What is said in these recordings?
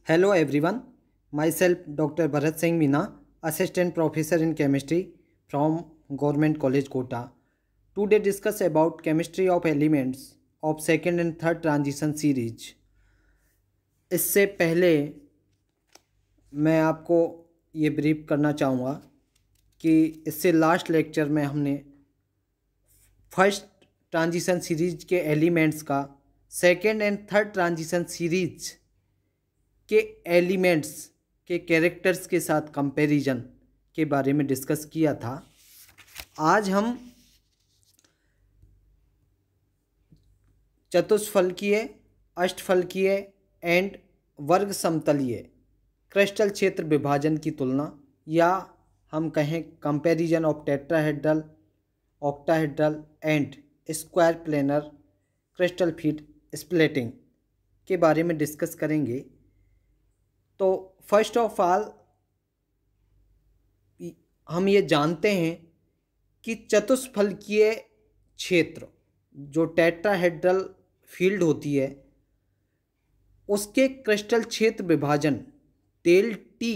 Hello everyone, myself Dr. Bharat Singh Meena, Assistant Professor in Chemistry from Government College Kota. Today discuss about chemistry of elements of second and third transition series. इससे पहले मैं आपको ये brief करना चाहूँगा कि इससे last lecture में हमने फर्स्ट ट्रांजिशन सीरीज के एलिमेंट्स का second and third transition series के एलिमेंट्स के कैरेक्टर्स के साथ कंपैरिजन के बारे में डिस्कस किया था। आज हम चतुष्फलकीय, अष्टफलकीय एंड वर्ग समतलीय क्रिस्टल क्षेत्र विभाजन की तुलना, या हम कहें comparison of tetrahedral, octahedral and square planar crystal feet splitting के बारे में डिस्कस करेंगे। तो फर्स्ट ऑफ ऑल हम ये जानते हैं कि चतुष्फलकीय क्षेत्र जो टेट्राहेड्रल फील्ड होती है उसके क्रिस्टल क्षेत्र विभाजन डेल टी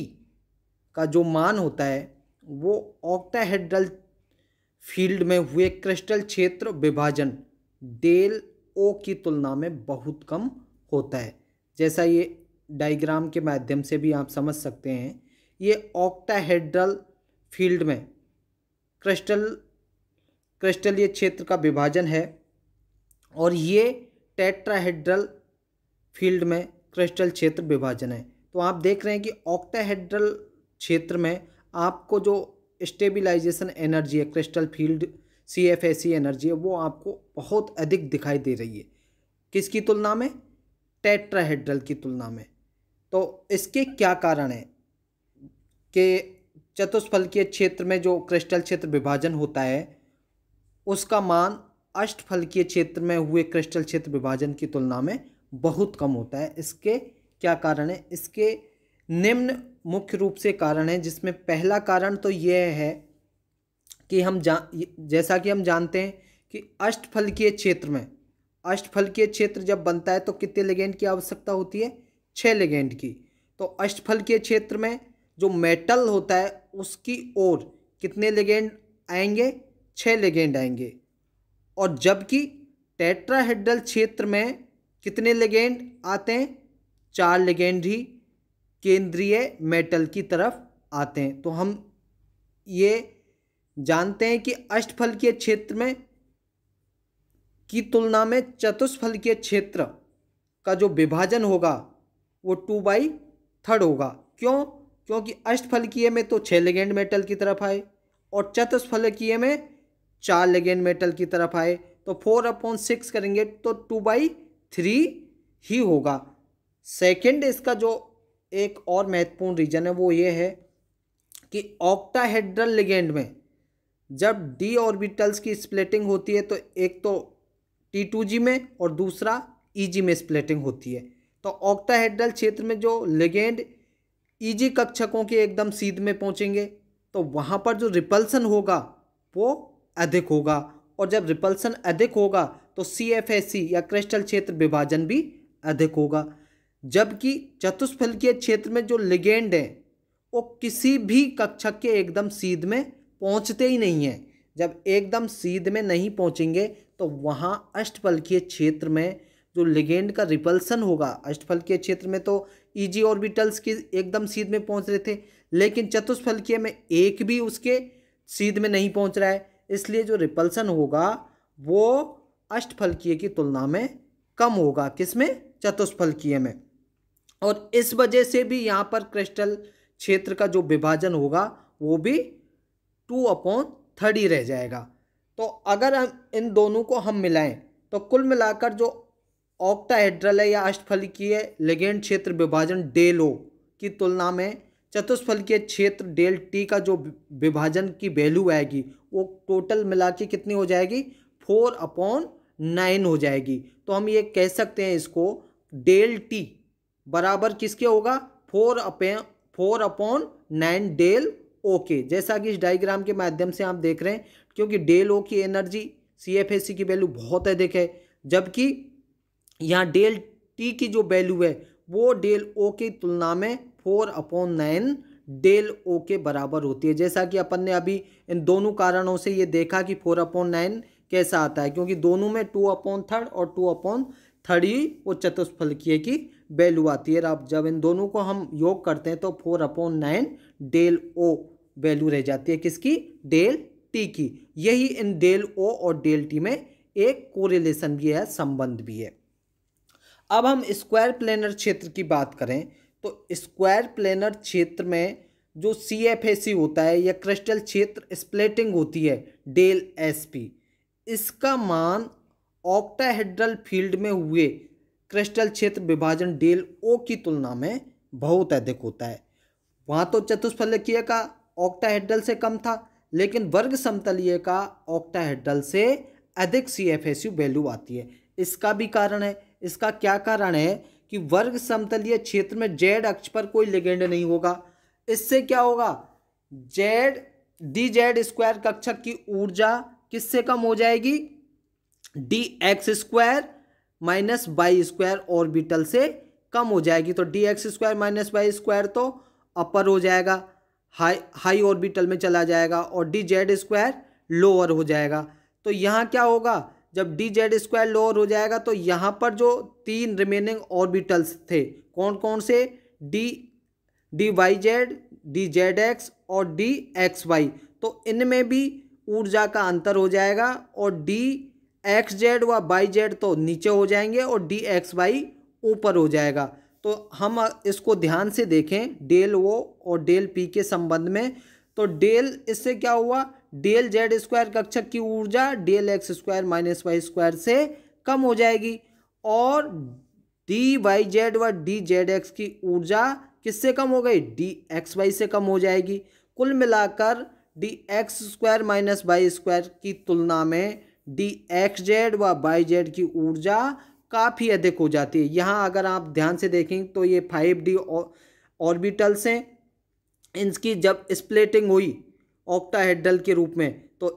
का जो मान होता है वो ऑक्टाहेड्रल फील्ड में हुए क्रिस्टल क्षेत्र विभाजन डेल ओ की तुलना में बहुत कम होता है। जैसा ये डायग्राम के माध्यम से भी आप समझ सकते हैं, ये ऑक्टाहेड्रल फील्ड में क्रिस्टलीय क्षेत्र का विभाजन है और ये टेट्राहेड्रल फील्ड में क्रिस्टल क्षेत्र विभाजन है। तो आप देख रहे हैं कि ऑक्टाहेड्रल क्षेत्र में आपको जो स्टेबिलाइजेशन एनर्जी है, क्रिस्टल फील्ड CFSE एनर्जी है, वो आपको बहुत अधिक दिखाई दे रही है। किसकी तुलना में? टेट्राहेड्रल की तुलना में। तो इसके क्या कारण है कि चतुष्फलकीय क्षेत्र में जो क्रिस्टल क्षेत्र विभाजन होता है उसका मान अष्टफलकीय क्षेत्र में हुए क्रिस्टल क्षेत्र विभाजन की तुलना में बहुत कम होता है। इसके क्या कारण है? इसके निम्न मुख्य रूप से कारण है, जिसमें पहला कारण तो यह है कि जैसा कि हम जानते हैं कि अष्टफलकीय क्षेत्र जब बनता है तो कितने लिगेंड की आवश्यकता होती है? 6 लिगेंड की। तो अष्टफलकीय क्षेत्र में जो मेटल होता है उसकी ओर कितने लिगेंड आएंगे? 6 लिगेंड आएंगे। और जबकि टेट्राहेड्रल क्षेत्र में कितने लिगेंड आते हैं? 4 लिगेंड ही केंद्रीय मेटल की तरफ आते हैं। तो हम ये जानते हैं कि अष्टफलकीय क्षेत्र में की तुलना में चतुष्फलकीय क्षेत्र का जो विभाजन होगा वो 2/3 होगा। क्यों? क्योंकि अष्टफलकीय में तो 6 लिगेंड मेटल की तरफ आए और चतुष्फलकीय में 4 लिगेंड मेटल की तरफ आए। तो 4/6 करेंगे तो 2/3 ही होगा। सेकंड इसका जो एक और महत्वपूर्ण रीजन है वो ये है कि ऑक्टाहेड्रल लिगेंड में जब d ऑर्बिटल्स की स्प्लिटिंग होती है तो एक तो T2G में और दूसरा EG में स्प्लिटिंग होती है। तो ऑक्टाहेड्रल क्षेत्र में जो लिगेंड EG कक्षकों के एकदम सीध में पहुंचेंगे तो वहां पर जो रिपल्सन होगा वो अधिक होगा, और जब रिपल्सन अधिक होगा तो CFSE या क्रिस्टल क्षेत्र विभाजन भी अधिक होगा। जबकि चतुष्फलकीय क्षेत्र में जो लिगेंड है वो किसी भी कक्षक के एकदम सीध में पहुंचते ही नहीं है। जब एकदम सीध में नहीं पहुंचेंगे तो वहां अष्टफलकीय क्षेत्र में जो लिगेंड का रिपल्सन होगा, अष्टफलकीय क्षेत्र में तो EG ऑर्बिटल्स की एकदम सीध में पहुंच रहे थे, लेकिन चतुष्फलकीय में एक भी उसके सीध में नहीं पहुंच रहा है, इसलिए जो रिपल्सन होगा वो अष्टफलकीय की तुलना में कम होगा। किसमें? चतुष्फलकीय में। और इस वजह से भी यहाँ पर क्रिस्टल क्षेत्र का जो विभाजन होगा वो भी 2/3 ही रह जाएगा। तो अगर हम इन दोनों को हम मिलाएं तो कुल मिलाकर जो ऑक्टाहेड्रल है या अष्टफलकीय लिगेंड क्षेत्र विभाजन डेल ओ की तुलना में चतुष्फलकीय क्षेत्र डेल टी का जो विभाजन की वैल्यू आएगी वो टोटल मिला के कितनी हो जाएगी? 4/9 हो जाएगी। तो हम ये कह सकते हैं इसको डेल टी बराबर किसके होगा? 4/9 डेल ओ के। जैसा कि इस डायग्राम के माध्यम से आप देख रहे हैं, क्योंकि डेल ओ की एनर्जी CFSE की वैल्यू बहुत अधिक है, जबकि यहाँ डेल टी की जो वैल्यू है वो डेल ओ की तुलना में 4/9 डेल ओ के बराबर होती है। जैसा कि अपन ने अभी इन दोनों कारणों से ये देखा कि 4/9 कैसा आता है, क्योंकि दोनों में 2/3 और 2/3 ही वो चतुष्फलकीय की वैल्यू आती है। अब जब इन दोनों को हम योग करते हैं तो 4/9 डेल ओ वैल्यू रह जाती है किसकी, डेल टी की। यही इन डेल ओ और डेल टी में एक कोरिलेशन भी है, संबंध भी है। अब हम स्क्वायर प्लेनर क्षेत्र की बात करें तो स्क्वायर प्लेनर क्षेत्र में जो CFAC होता है या क्रिस्टल क्षेत्र स्प्लिटिंग होती है डेल SP, इसका मान ऑक्टाहेड्रल फील्ड में हुए क्रिस्टल क्षेत्र विभाजन डेल O की तुलना में बहुत अधिक होता है। वहाँ तो चतुष्फलकीय का ऑक्टाहेड्रल से कम था, लेकिन वर्ग समतलीय का ऑक्टाहेड्रल से अधिक CFAC वैल्यू आती है। इसका भी कारण है। इसका क्या कारण है कि वर्ग समतलीय क्षेत्र में जेड अक्ष पर कोई लिगेंड नहीं होगा। इससे क्या होगा, dz² कक्षक की ऊर्जा किससे कम हो जाएगी, dx² माइनस y² ऑर्बिटल से कम हो जाएगी। तो dx² माइनस y² तो अपर हो जाएगा, हाई ऑर्बिटल में चला जाएगा, और dz² लोअर हो जाएगा। तो यहाँ क्या होगा, जब dz² लोअर हो जाएगा तो यहाँ पर जो 3 रिमेनिंग ऑर्बिटल्स थे कौन कौन से, dyz, dzx और dxy, तो इनमें भी ऊर्जा का अंतर हो जाएगा, और dxz व yz तो नीचे हो जाएंगे और dxy ऊपर हो जाएगा। तो हम इसको ध्यान से देखें डेल ओ और डेल पी के संबंध में, तो डेल इससे क्या हुआ, डेल z² कक्षक की ऊर्जा डेल x² माइनस y² से कम हो जाएगी, और dyz व dzx की ऊर्जा किससे कम हो गई, dxy से कम हो जाएगी। कुल मिलाकर dx² माइनस y² की तुलना में dxz व yz की ऊर्जा काफ़ी अधिक हो जाती है। यहाँ अगर आप ध्यान से देखें तो ये 5d ऑर्बिटल्स हैं, इनकी जब स्प्लिटिंग हुई ऑक्टाहेड्रल के रूप में तो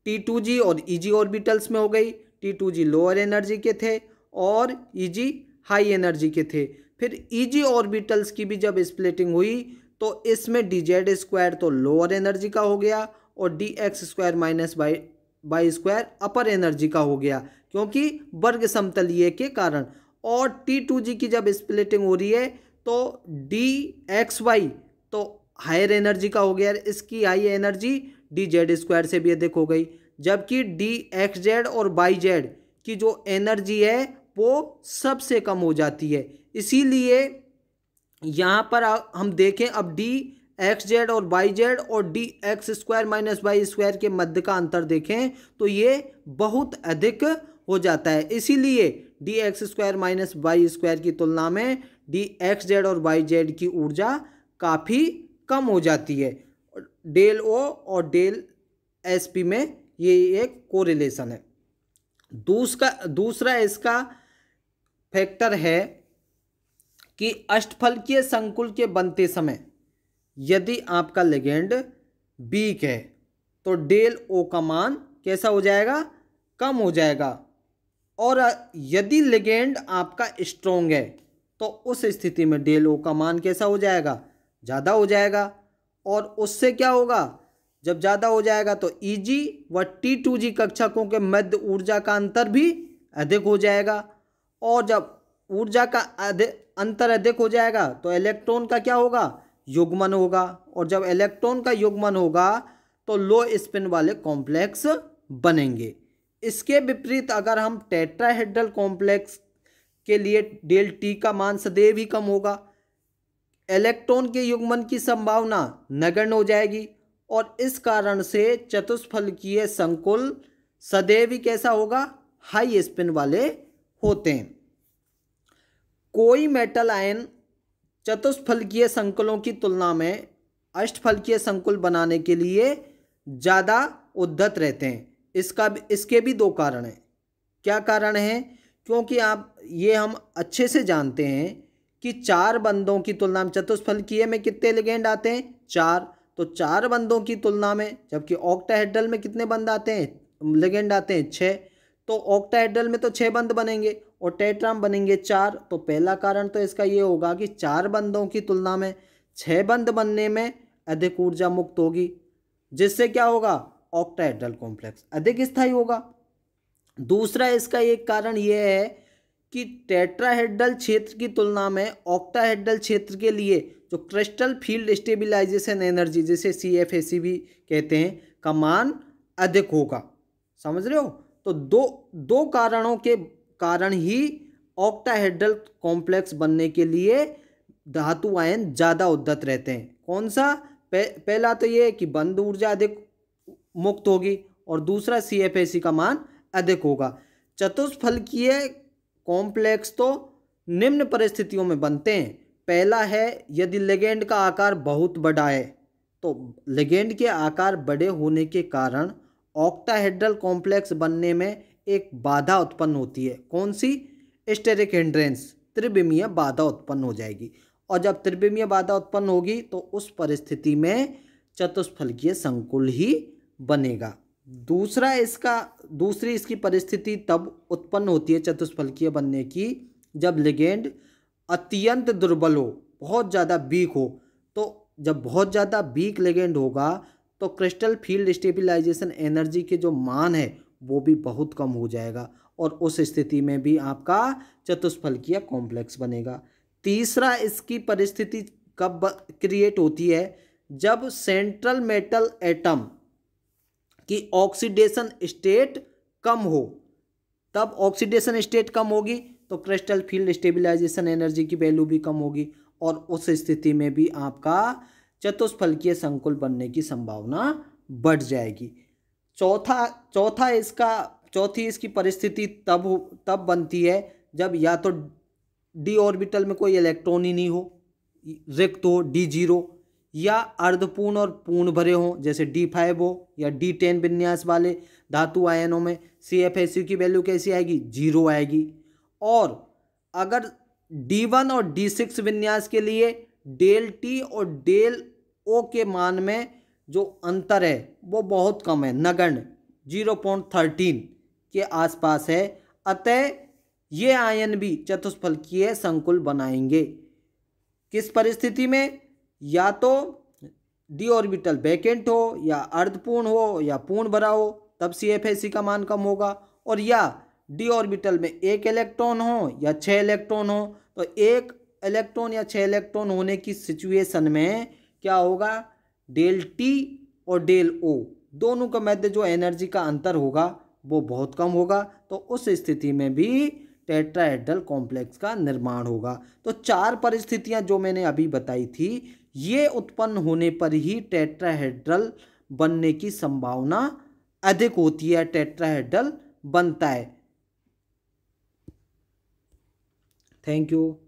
T2g और Eg ऑर्बिटल्स में हो गई। T2g लोअर एनर्जी के थे और Eg हाई एनर्जी के थे। फिर Eg ऑर्बिटल्स की भी जब स्प्लिटिंग हुई तो इसमें dz² तो लोअर एनर्जी का हो गया और dx² माइनस y² अपर एनर्जी का हो गया, क्योंकि वर्ग समतलीय के कारण। और T2g की जब स्प्लिटिंग हो रही है तो dxy तो हायर एनर्जी का हो गया, इसकी हाई एनर्जी dz² से भी अधिक हो गई, जबकि dxz और yz की जो एनर्जी है वो सबसे कम हो जाती है। इसीलिए यहाँ पर हम देखें अब dxz और yz और dx² माइनस y² के मध्य का अंतर देखें तो ये बहुत अधिक हो जाता है। इसीलिए dx² माइनस y² की तुलना में dxz और yz की ऊर्जा काफ़ी कम हो जाती है। डेल ओ और डेल SP में ये एक कोरिलेशन है। दूसरा इसका फैक्टर है कि अष्टफलकीय संकुल के बनते समय यदि आपका लिगेंड वीक है तो डेल ओ का मान कैसा हो जाएगा, कम हो जाएगा, और यदि लिगेंड आपका स्ट्रॉन्ग है तो उस स्थिति में डेल ओ का मान कैसा हो जाएगा, ज़्यादा हो जाएगा। और उससे क्या होगा, जब ज़्यादा हो जाएगा तो Eg व T2g कक्षकों के मध्य ऊर्जा का अंतर भी अधिक हो जाएगा, और जब ऊर्जा का अंतर अधिक हो जाएगा तो इलेक्ट्रॉन का क्या होगा, युग्मन होगा, और जब इलेक्ट्रॉन का युग्मन होगा तो लो स्पिन वाले कॉम्प्लेक्स बनेंगे। इसके विपरीत अगर हम टेट्राहेड्रल कॉम्प्लेक्स के लिए डेल टी का मान सदैव ही कम होगा, इलेक्ट्रॉन के युग्मन की संभावना नगण्य हो जाएगी, और इस कारण से चतुष्फलकीय संकुल सदैव ही कैसा होगा, हाई स्पिन वाले होते हैं। कोई मेटल आयन चतुष्फलकीय संकुलों की तुलना में अष्टफलकीय संकुल बनाने के लिए ज़्यादा उद्धत रहते हैं। इसके भी दो कारण हैं। क्या कारण है, क्योंकि हम अच्छे से जानते हैं कि 4 बंधों की तुलना में चतुष्फलकीय में कितने लिगेंड आते हैं, 4, तो 4 बंधों की तुलना में, जबकि ऑक्टाहेड्रल में कितने बंध आते हैं, लिगेंड आते हैं 6, तो ऑक्टाहेड्रल में तो 6 बंध बनेंगे और टेट्राम बनेंगे 4। तो पहला कारण तो इसका ये होगा कि 4 बंधों की तुलना में 6 बंध बनने में अधिक ऊर्जा मुक्त होगी, जिससे क्या होगा, ऑक्टाहेड्रल कॉम्प्लेक्स अधिक स्थायी होगा। दूसरा इसका एक कारण यह है कि टेट्राहेड्रल क्षेत्र की तुलना में ऑक्टाहेड्रल क्षेत्र के लिए जो क्रिस्टल फील्ड स्टेबिलाईजेशन एनर्जी, जिसे CFAC भी कहते हैं, का मान अधिक होगा। समझ रहे हो? तो दो कारणों के कारण ही ऑक्टाहेड्रल कॉम्प्लेक्स बनने के लिए धातु आयन ज़्यादा उद्धत रहते हैं। कौन सा? पहला तो ये कि बंध ऊर्जा अधिक मुक्त होगी और दूसरा CFAC का मान अधिक होगा। चतुष्फलकीय कॉम्प्लेक्स तो निम्न परिस्थितियों में बनते हैं। पहला है यदि लिगेंड का आकार बहुत बड़ा है, तो लिगेंड के आकार बड़े होने के कारण ऑक्टाहेड्रल कॉम्प्लेक्स बनने में एक बाधा उत्पन्न होती है। कौन सी? स्टेरिक हिंड्रेंस, त्रिविमीय बाधा उत्पन्न हो जाएगी। और जब त्रिविमीय बाधा उत्पन्न होगी तो उस परिस्थिति में चतुष्फलकीय संकुल ही बनेगा। दूसरी इसकी परिस्थिति तब उत्पन्न होती है चतुष्फलकीय बनने की, जब लिगेंड अत्यंत दुर्बल हो, बहुत ज़्यादा वीक हो। तो जब बहुत ज़्यादा वीक लिगेंड होगा तो क्रिस्टल फील्ड स्टेबिलाईजेशन एनर्जी के जो मान है वो भी बहुत कम हो जाएगा और उस स्थिति में भी आपका चतुष्फलकीय कॉम्प्लेक्स बनेगा। तीसरा इसकी परिस्थिति कब क्रिएट होती है? जब सेंट्रल मेटल एटम की ऑक्सीडेशन स्टेट कम हो। तब ऑक्सीडेशन स्टेट कम होगी तो क्रिस्टल फील्ड स्टेबिलाईजेशन एनर्जी की वैल्यू भी कम होगी और उस स्थिति में भी आपका चतुष्फलकीय संकुल बनने की संभावना बढ़ जाएगी। चौथी इसकी परिस्थिति तब बनती है जब या तो डी ऑर्बिटल में कोई इलेक्ट्रॉन ही नहीं हो, रिक्त हो, D0, या अर्धपूर्ण और पूर्ण भरे हों, जैसे D5 हो या D10 विन्यास वाले धातु आयनों में CFAC की वैल्यू कैसी आएगी? 0 आएगी। और अगर D1 और D6 विन्यास के लिए डेल T और डेल O के मान में जो अंतर है वो बहुत कम है, नगण्य 0.13 के आसपास है। अतः ये आयन भी चतुष्फलकीय संकुल बनाएंगे। किस परिस्थिति में? या तो डी ऑर्बिटल वैकेंट हो या अर्धपूर्ण हो या पूर्ण भरा हो, तब CFAC का मान कम होगा। और या डी ऑर्बिटल में 1 इलेक्ट्रॉन हो या 6 इलेक्ट्रॉन हो, तो 1 इलेक्ट्रॉन या 6 इलेक्ट्रॉन होने की सिचुएशन में क्या होगा? डेल T और डेल O दोनों के मध्य जो एनर्जी का अंतर होगा वो बहुत कम होगा। तो उस स्थिति में भी टेट्राहेड्रल कॉम्प्लेक्स का निर्माण होगा। तो 4 परिस्थितियां जो मैंने अभी बताई थी, ये उत्पन्न होने पर ही टेट्राहेड्रल बनने की संभावना अधिक होती है, टेट्राहेड्रल बनता है। Thank you.